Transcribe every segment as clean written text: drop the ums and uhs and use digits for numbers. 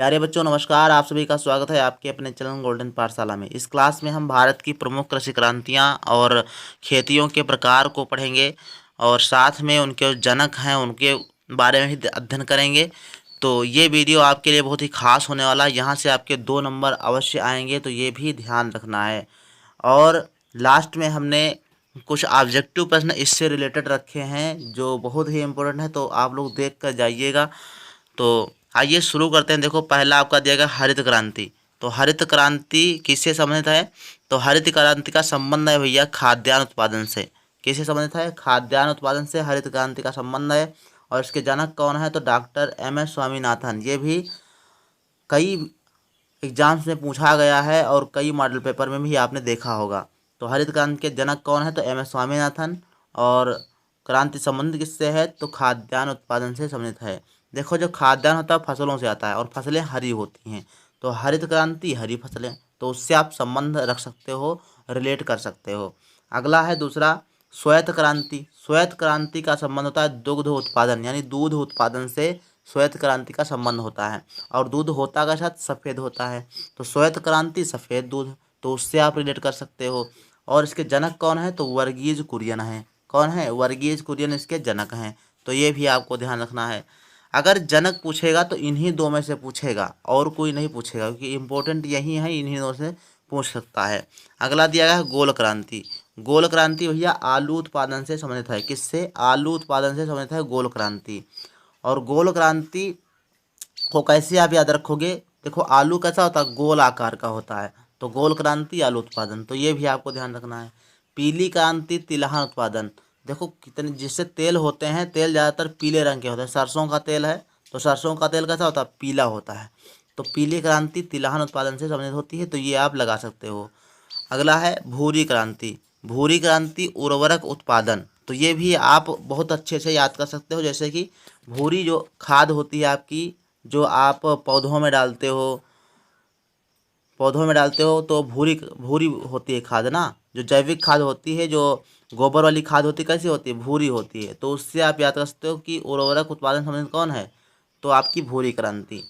प्यारे बच्चों नमस्कार। आप सभी का स्वागत है आपके अपने चैनल गोल्डन पाठशाला में। इस क्लास में हम भारत की प्रमुख कृषि क्रांतियाँ और खेतियों के प्रकार को पढ़ेंगे और साथ में उनके जो जनक हैं उनके बारे में भी अध्ययन करेंगे। तो ये वीडियो आपके लिए बहुत ही खास होने वाला है। यहाँ से आपके 2 नंबर अवश्य आएंगे, तो ये भी ध्यान रखना है। और लास्ट में हमने कुछ ऑब्जेक्टिव प्रश्न इससे रिलेटेड रखे हैं जो बहुत ही इम्पोर्टेंट है, तो आप लोग देख कर जाइएगा। तो आइए शुरू करते हैं। देखो, पहला आपका दिया गया हरित क्रांति। तो हरित क्रांति किससे संबंधित है? तो हरित क्रांति का संबंध है भैया खाद्यान्न उत्पादन से। किससे संबंधित है? खाद्यान्न उत्पादन से हरित क्रांति का संबंध है। और इसके जनक कौन है? तो डॉक्टर एम.एस. स्वामीनाथन। ये भी कई एग्जाम्स में पूछा गया है और कई मॉडल पेपर में भी आपने देखा होगा। तो हरित क्रांति के जनक कौन है? तो एम.एस. स्वामीनाथन। और क्रांति संबंधित किससे है? तो खाद्यान्न उत्पादन से संबंधित है। देखो, जो खाद्यान्न होता है फसलों से आता है और फसलें हरी होती हैं, तो हरित क्रांति हरी फसलें, तो उससे आप संबंध रख सकते हो, रिलेट कर सकते हो। अगला है दूसरा श्वेत क्रांति। श्वेत क्रांति का संबंध होता है दुग्ध उत्पादन, यानी दूध उत्पादन से श्वेत क्रांति का संबंध होता है। और दूध होता का साथ सफ़ेद होता है, तो श्वेत क्रांति सफ़ेद दूध, तो उससे आप रिलेट कर सकते हो। और इसके जनक कौन है? तो वर्गीज कुरियन है। कौन है? वर्गीज कुरियन इसके जनक हैं। तो ये भी आपको ध्यान रखना है। अगर जनक पूछेगा तो इन्हीं दो में से पूछेगा और कोई नहीं पूछेगा, क्योंकि इम्पोर्टेंट यही है, इन्हीं दो से पूछ सकता है। अगला दिया गया है गोल क्रांति। गोल क्रांति भैया आलू उत्पादन से संबंधित है। किससे? आलू उत्पादन से संबंधित है गोल क्रांति। और गोल क्रांति को कैसे आप याद रखोगे? देखो, आलू कैसा होता है? गोल आकार का होता है, तो गोल क्रांति आलू उत्पादन, तो ये भी आपको ध्यान रखना है। पीली क्रांति तिलहन उत्पादन। देखो कितने जिससे तेल होते हैं, तेल ज़्यादातर पीले रंग के होते हैं। सरसों का तेल है, तो सरसों का तेल कैसा होता है? पीला होता है। तो पीली क्रांति तिलहन उत्पादन से संबंधित होती है, तो ये आप लगा सकते हो। अगला है भूरी क्रांति। भूरी क्रांति उर्वरक उत्पादन, तो ये भी आप बहुत अच्छे से याद कर सकते हो। जैसे कि भूरी जो खाद होती है आपकी, जो आप पौधों में डालते हो तो भूरी भूरी होती है खाद ना। जो जैविक खाद होती है, जो गोबर वाली खाद होती है, कैसी होती है? भूरी होती है। तो उससे आप याद कर सकते हो कि उर्वरक उत्पादन संबंधित कौन है? तो आपकी भूरी क्रांति।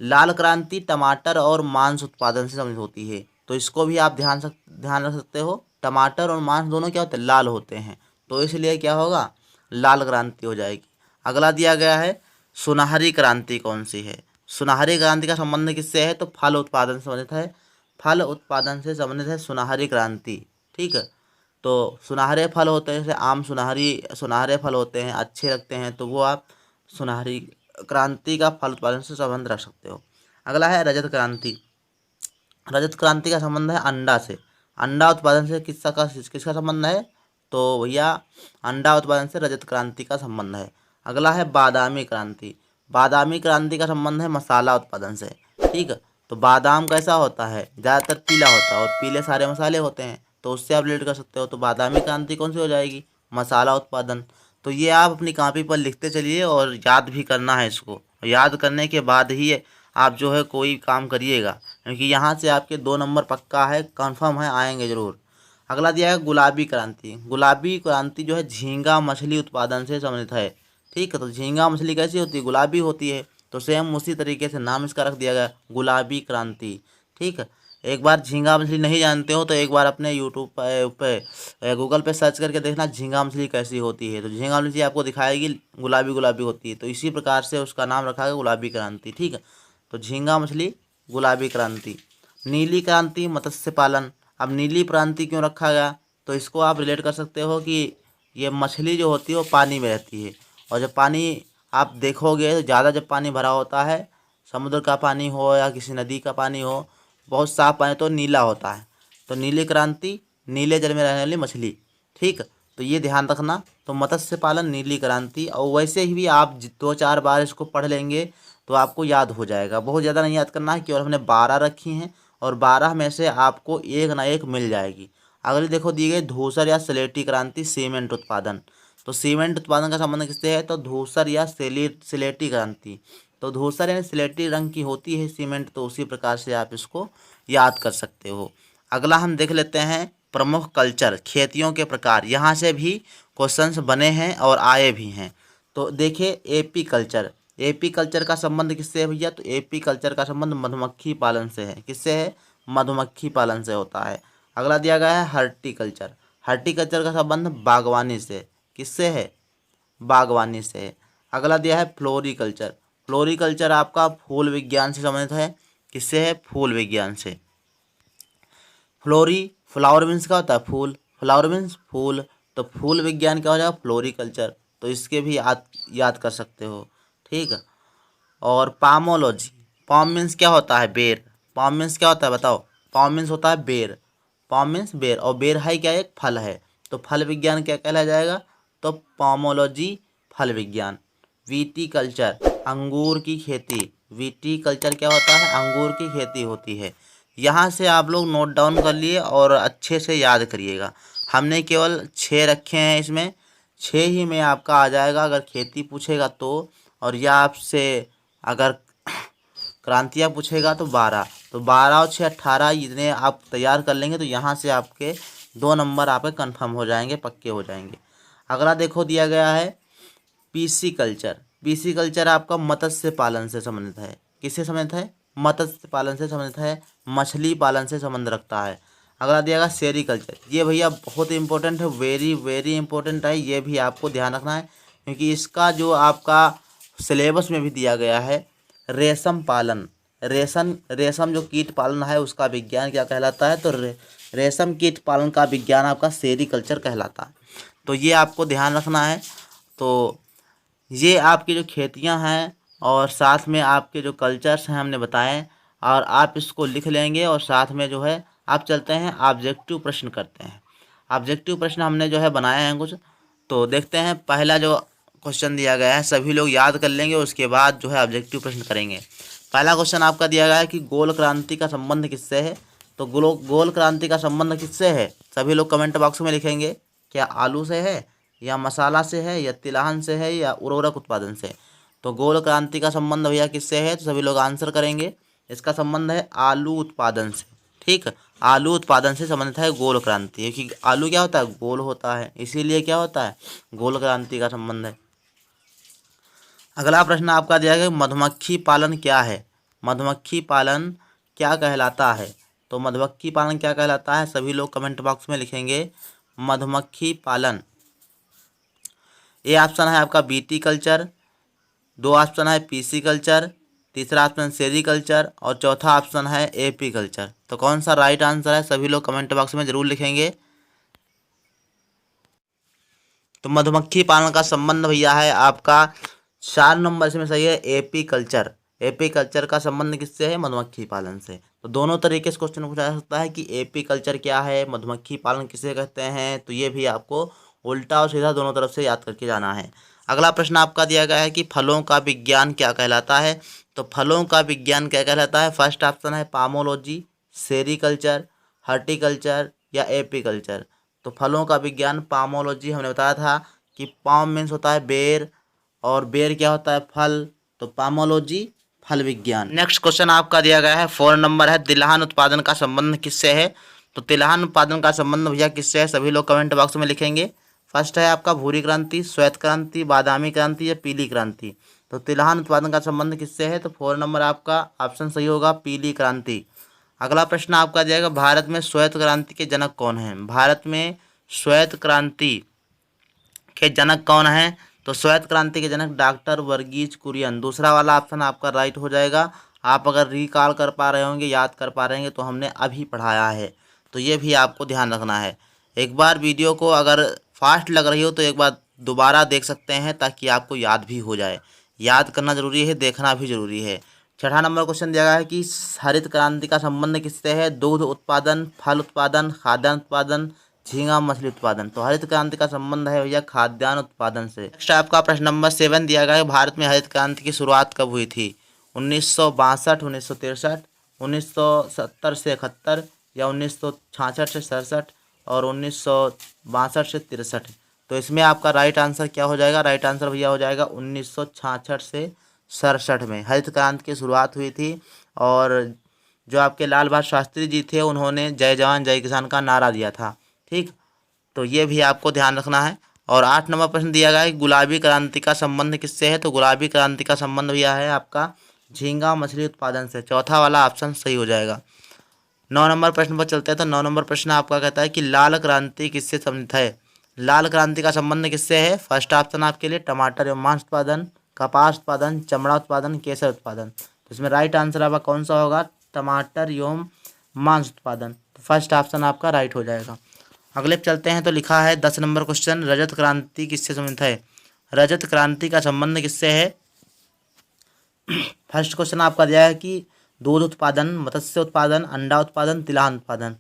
लाल क्रांति टमाटर और मांस उत्पादन से संबंधित होती है, तो इसको भी आप ध्यान रख सकते हो। टमाटर और मांस दोनों क्या होते हैं? लाल होते हैं, तो इसलिए क्या होगा? लाल क्रांति हो जाएगी। अगला दिया गया है सुनहरी क्रांति कौन सी है? सुनहरी क्रांति का संबंध किससे है? तो फल उत्पादन से संबंधित है। फल उत्पादन से संबंधित है सुनहरी क्रांति। ठीक है, तो सुनहरे फल होते हैं, जैसे आम सुनहरे फल होते हैं, अच्छे लगते हैं, तो वो आप सुनहरी क्रांति का फल उत्पादन से संबंध रख सकते हो। अगला है रजत क्रांति। रजत क्रांति का संबंध है अंडा से। अंडा उत्पादन से किसका संबंध है? तो भैया अंडा उत्पादन से रजत क्रांति का संबंध है। अगला है बादामी क्रांति। बादामी क्रांति का संबंध है मसाला उत्पादन से। ठीक है, तो बादाम कैसा होता है? ज़्यादातर पीला होता है और पीले सारे मसाले होते हैं, तो उससे आप रिलेट कर सकते हो। तो बादामी क्रांति कौन सी हो जाएगी? मसाला उत्पादन। तो ये आप अपनी कॉपी पर लिखते चलिए और याद भी करना है इसको। याद करने के बाद ही आप जो है कोई काम करिएगा, क्योंकि यहाँ से आपके 2 नंबर पक्का है, कंफर्म है, आएंगे ज़रूर। अगला दिया है गुलाबी क्रांति। गुलाबी क्रांति जो है झींगा मछली उत्पादन से संबंधित है। ठीक है, तो झींगा मछली कैसी होती है? गुलाबी होती है, तो सेम उसी तरीके से नाम इसका रख दिया गया गुलाबी क्रांति। ठीक है, एक बार झींगा मछली नहीं जानते हो तो एक बार अपने यूट्यूब पे गूगल पे सर्च करके देखना झींगा मछली कैसी होती है, तो झींगा मछली आपको दिखाएगी गुलाबी गुलाबी होती है, तो इसी प्रकार से उसका नाम रखा गया गुलाबी क्रांति। ठीक है, तो झींगा मछली गुलाबी क्रांति। नीली क्रांति मत्स्य पालन। अब नीली क्रांति क्यों रखा गया? तो इसको आप रिलेट कर सकते हो कि ये मछली जो होती है वो पानी में रहती है, और जब पानी आप देखोगे ज़्यादा जब पानी भरा होता है, समुद्र का पानी हो या किसी नदी का पानी हो, बहुत साफ पानी, तो नीला होता है। तो नीली क्रांति नीले जल में रहने वाली मछली। ठीक, तो ये ध्यान रखना। तो मत्स्य पालन नीली क्रांति। और वैसे ही भी आप 2-4 बार इसको पढ़ लेंगे तो आपको याद हो जाएगा। बहुत ज़्यादा नहीं याद करना है, केवल हमने 12 रखी हैं और 12 में से आपको एक ना एक मिल जाएगी। अगली देखो दी गई धूसर या स्लेटी क्रांति सीमेंट उत्पादन। तो सीमेंट उत्पादन का संबंध किससे है? तो धूसर या स्लेटी क्रांति। तो धूसर यानी स्लेटी रंग की होती है सीमेंट, तो उसी प्रकार से आप इसको याद कर सकते हो। अगला हम देख लेते हैं प्रमुख कल्चर खेतियों के प्रकार। यहाँ से भी क्वेश्चंस बने हैं और आए भी हैं। तो देखिए एपी कल्चर। एपी कल्चर का संबंध किससे है भैया? तो एपी कल्चर का संबंध मधुमक्खी पालन से है। किससे है? मधुमक्खी पालन से होता है। अगला दिया गया है हर्टिकल्चर। हर्टिकल्चर का संबंध बागवानी से। किससे है? बागवानी से है। अगला दिया है फ्लोरिकल्चर। फ्लोरिकल्चर आपका फूल विज्ञान से संबंधित है। किससे है? फूल विज्ञान से। फ्लावर मीन्स क्या होता है? फूल। फ्लावर मीन्स फूल, तो फूल विज्ञान क्या हो जाएगा? फ्लोरिकल्चर। तो इसके भी याद कर सकते हो। ठीक है। और पामोलॉजी। पाम मीन्स क्या होता है? बेर। पाम मीन्स क्या होता है बताओ? पाम मीन्स होता है बेर। पाम मीन्स बेर, और बेर है क्या? एक फल है। तो फल विज्ञान क्या कहलाया जाएगा? तो पामोलॉजी, फल विज्ञान। विटीकल्चर, अंगूर की खेती। विटीकल्चर क्या होता है? अंगूर की खेती होती है। यहाँ से आप लोग नोट डाउन कर लिए और अच्छे से याद करिएगा। हमने केवल 6 रखे हैं, इसमें 6 ही में आपका आ जाएगा अगर खेती पूछेगा तो। और या आपसे अगर क्रांतियाँ पूछेगा तो 12। तो 12 और 6 18, इतने आप तैयार कर लेंगे तो यहाँ से आपके 2 नंबर आपके कंफर्म हो जाएंगे, पक्के हो जाएंगे। अगला देखो दिया गया है पीसी कल्चर। पीसी कल्चर आपका मत्स्य पालन से संबंधित है। किससे संबंधित है? मत्स्य पालन से संबंधित है, मछली पालन से संबंध रखता है। अगला दिया गया सेरीकल्चर। ये भैया बहुत इंपॉर्टेंट है, वेरी वेरी इंपॉर्टेंट है, ये भी आपको ध्यान रखना है क्योंकि इसका जो आपका सिलेबस में भी दिया गया है रेशम पालन। रेशम जो कीट पालन है उसका विज्ञान क्या कहलाता है? तो रेशम कीट पालन का विज्ञान आपका सेरीकल्चर कहलाता है। तो ये आपको ध्यान रखना है। तो ये आपकी जो खेतियां हैं और साथ में आपके जो कल्चर्स हैं हमने बताए, और आप इसको लिख लेंगे और साथ में जो है आप चलते हैं ऑब्जेक्टिव प्रश्न करते हैं। ऑब्जेक्टिव प्रश्न हमने जो है बनाए हैं कुछ, तो देखते हैं। पहला जो क्वेश्चन दिया गया है सभी लोग याद कर लेंगे, उसके बाद जो है ऑब्जेक्टिव प्रश्न करेंगे। पहला क्वेश्चन आपका दिया गया है कि गोल क्रांति का संबंध किससे है? तो गोल क्रांति का संबंध किससे है? सभी लोग कमेंट बॉक्स में लिखेंगे। क्या आलू से है, या मसाला से है, या तिलहन से है, या उर्वरक उत्पादन से? तो गोल क्रांति का संबंध भैया किससे है? तो सभी लोग आंसर करेंगे। इसका संबंध है आलू उत्पादन से। ठीक, आलू उत्पादन से संबंधित है गोल क्रांति, क्योंकि आलू क्या होता है? गोल होता है, इसीलिए क्या होता है? गोल क्रांति का संबंध है। अगला प्रश्न आपका दिया गया मधुमक्खी पालन क्या है? मधुमक्खी पालन क्या कहलाता है? तो मधुमक्खी पालन क्या कहलाता है? सभी लोग कमेंट बॉक्स में लिखेंगे मधुमक्खी पालन। ए ऑप्शन है आपका बीटी कल्चर, 2 ऑप्शन है पीसी कल्चर, तीसरा ऑप्शन सेरीकल्चर और चौथा ऑप्शन है एपी कल्चर। तो कौन सा राइट आंसर है? सभी लोग कमेंट बॉक्स में जरूर लिखेंगे। तो मधुमक्खी पालन का संबंध भैया है आपका 4 नंबर इसमें सही है, एपी कल्चर। एपी कल्चर का संबंध किससे है? मधुमक्खी पालन से। तो दोनों तरीके से क्वेश्चन पूछा जा सकता है कि एपी कल्चर क्या है, मधुमक्खी पालन किसे कहते हैं। तो ये भी आपको उल्टा और सीधा दोनों तरफ से याद करके जाना है। अगला प्रश्न आपका दिया गया है कि फलों का विज्ञान क्या कहलाता है? तो फलों का विज्ञान क्या कहलाता है? फर्स्ट ऑप्शन है पामोलॉजी, सेरीकल्चर, हर्टिकल्चर या एपीकल्चर। तो फलों का विज्ञान पामोलॉजी, हमने बताया था कि पाम मीन्स होता है बेर, और बेर क्या होता है? फल। तो पामोलॉजी, फल विज्ञान। नेक्स्ट क्वेश्चन आपका दिया गया है 4 नंबर है, तिलहन उत्पादन का संबंध किससे है? तो तिलहन उत्पादन का संबंध भैया किससे है? सभी लोग कमेंट बॉक्स में लिखेंगे। फर्स्ट है आपका भूरी क्रांति, श्वेत क्रांति, बादामी क्रांति या पीली क्रांति। तो तिलहन उत्पादन का संबंध किससे है? तो 4 नंबर आपका ऑप्शन सही होगा, पीली क्रांति। अगला प्रश्न आपका जाएगा भारत में श्वेत क्रांति के जनक कौन हैं? भारत में श्वेत क्रांति के जनक कौन हैं? तो श्वेत क्रांति के जनक डॉक्टर वर्गीज कुरियन। दूसरा वाला ऑप्शन आपका राइट हो जाएगा। आप अगर रिकॉल कर पा रहे होंगे, याद कर पा रहे होंगे, तो हमने अभी पढ़ाया है, तो ये भी आपको ध्यान रखना है। एक बार वीडियो को अगर फास्ट लग रही हो तो एक बार दोबारा देख सकते हैं ताकि आपको याद भी हो जाए। याद करना जरूरी है, देखना भी जरूरी है। 6 नंबर क्वेश्चन दिया गया है कि हरित क्रांति का संबंध किससे है? दूध उत्पादन, फल उत्पादन, खाद्यान्न उत्पादन, झींगा मछली उत्पादन। तो हरित क्रांति का संबंध है भैया खाद्यान्न उत्पादन से। नेक्स्ट आपका प्रश्न नंबर 7 दिया गया है, भारत में हरित क्रांति की शुरुआत कब हुई थी? 1962, 1963, 1970 से 71 या 1966 से 67 और 1962 से 63। तो इसमें आपका राइट आंसर क्या हो जाएगा? राइट आंसर भैया हो जाएगा 1966 से 67 में हरित क्रांति की शुरुआत हुई थी। और जो आपके लाल बहादुर शास्त्री जी थे उन्होंने जय जवान जय किसान का नारा दिया था। ठीक, तो ये भी आपको ध्यान रखना है। और 8 नंबर प्रश्न दिया गया है गुलाबी क्रांति का संबंध किससे है। तो गुलाबी क्रांति का संबंध भैया है आपका झींगा मछली उत्पादन से। चौथा वाला ऑप्शन सही हो जाएगा। 9 नंबर प्रश्न पर चलते हैं। तो 9 नंबर प्रश्न आपका कहता है कि लाल क्रांति किससे संबंधित है। लाल क्रांति का संबंध किससे है। फर्स्ट ऑप्शन आपके लिए टमाटर एवं मांस उत्पादन, कपास उत्पादन, चमड़ा उत्पादन, केसर उत्पादन। तो इसमें राइट आंसर आपका कौन सा होगा, टमाटर एवं मांस उत्पादन। तो फर्स्ट ऑप्शन आपका राइट हो जाएगा। अगले पे चलते हैं। तो लिखा है 10 नंबर क्वेश्चन रजत क्रांति किससे संबंधित है। रजत क्रांति का संबंध किससे है। फर्स्ट क्वेश्चन आपका दिया है कि दूध उत्पादन, मत्स्य उत्पादन, अंडा उत्पादन, तिलहन उत्पादन।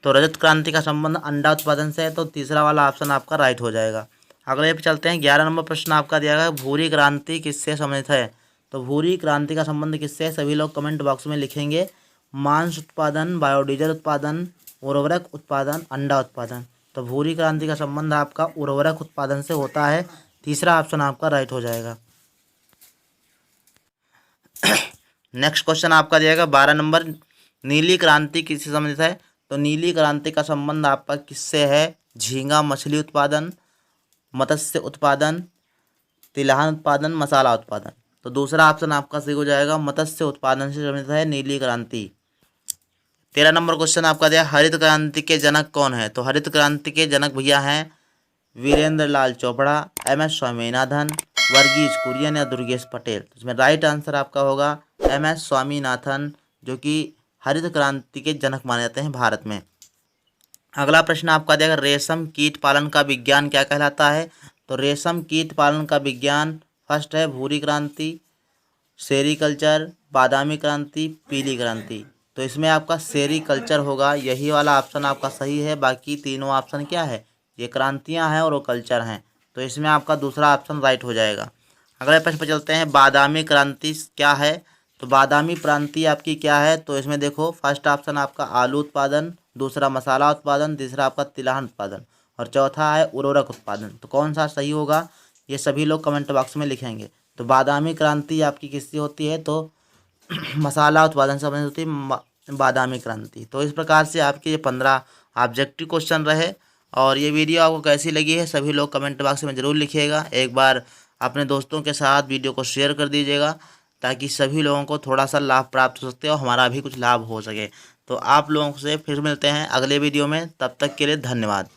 तो रजत क्रांति का संबंध अंडा उत्पादन से है। तो तीसरा वाला ऑप्शन आपका राइट हो जाएगा। अगले पे चलते हैं। 11 नंबर प्रश्न आपका दिया गया भूरी क्रांति किससे संबंधित है। तो भूरी क्रांति का संबंध किससे है, सभी लोग कमेंट बॉक्स में लिखेंगे। मांस उत्पादन, बायोडीजल उत्पादन, उर्वरक उत्पादन, अंडा उत्पादन। तो भूरी क्रांति का संबंध आपका उर्वरक उत्पादन से होता है। तीसरा ऑप्शन आपका राइट हो जाएगा। नेक्स्ट क्वेश्चन आपका दिएगा 12 नंबर नीली क्रांति किससे संबंधित है। तो नीली क्रांति का संबंध आपका किससे है, झींगा मछली उत्पादन, मत्स्य उत्पादन, तिलहन उत्पादन, मसाला उत्पादन। तो दूसरा ऑप्शन आपका सही हो जाएगा, मत्स्य उत्पादन से संबंधित है नीली क्रांति। 13 नंबर क्वेश्चन आपका दिया हरित क्रांति के जनक कौन है। तो हरित क्रांति के जनक भैया हैं वीरेंद्र लाल चोपड़ा, MS स्वामीनाथन, वर्गीज कुरियन या दुर्गेश पटेल। तो इसमें राइट आंसर आपका होगा MS स्वामीनाथन, जो कि हरित क्रांति के जनक माने जाते हैं भारत में। अगला प्रश्न आपका दिया रेशम कीट पालन का विज्ञान क्या कहलाता है। तो रेशम कीट पालन का विज्ञान फर्स्ट है भूरी क्रांति, सेरीकल्चर, बादामी क्रांति, पीली क्रांति। तो इसमें आपका सेरीकल्चर होगा, यही वाला ऑप्शन आपका सही है। बाकी तीनों ऑप्शन क्या है, ये क्रांतियां हैं और वो कल्चर हैं। तो इसमें आपका दूसरा ऑप्शन राइट हो जाएगा। अगले प्रश्न पर चलते हैं बादामी क्रांति क्या है। तो बादामी क्रांति आपकी क्या है। तो इसमें देखो फर्स्ट ऑप्शन आपका आलू उत्पादन, दूसरा मसाला उत्पादन, तीसरा आपका तिलहन उत्पादन और चौथा है उर्वरक उत्पादन। तो कौन सा सही होगा, ये सभी लोग कमेंट बॉक्स में लिखेंगे। तो बादामी क्रांति आपकी किससे होती है। तो मसाला उत्पादन से संबंधित होती है बादामी क्रांति। तो इस प्रकार से आपके ये 15 ऑब्जेक्टिव क्वेश्चन रहे। और ये वीडियो आपको कैसी लगी है सभी लोग कमेंट बॉक्स में ज़रूर लिखिएगा। एक बार अपने दोस्तों के साथ वीडियो को शेयर कर दीजिएगा ताकि सभी लोगों को थोड़ा सा लाभ प्राप्त हो सकते हो, हमारा भी कुछ लाभ हो सके। तो आप लोगों से फिर मिलते हैं अगले वीडियो में, तब तक के लिए धन्यवाद।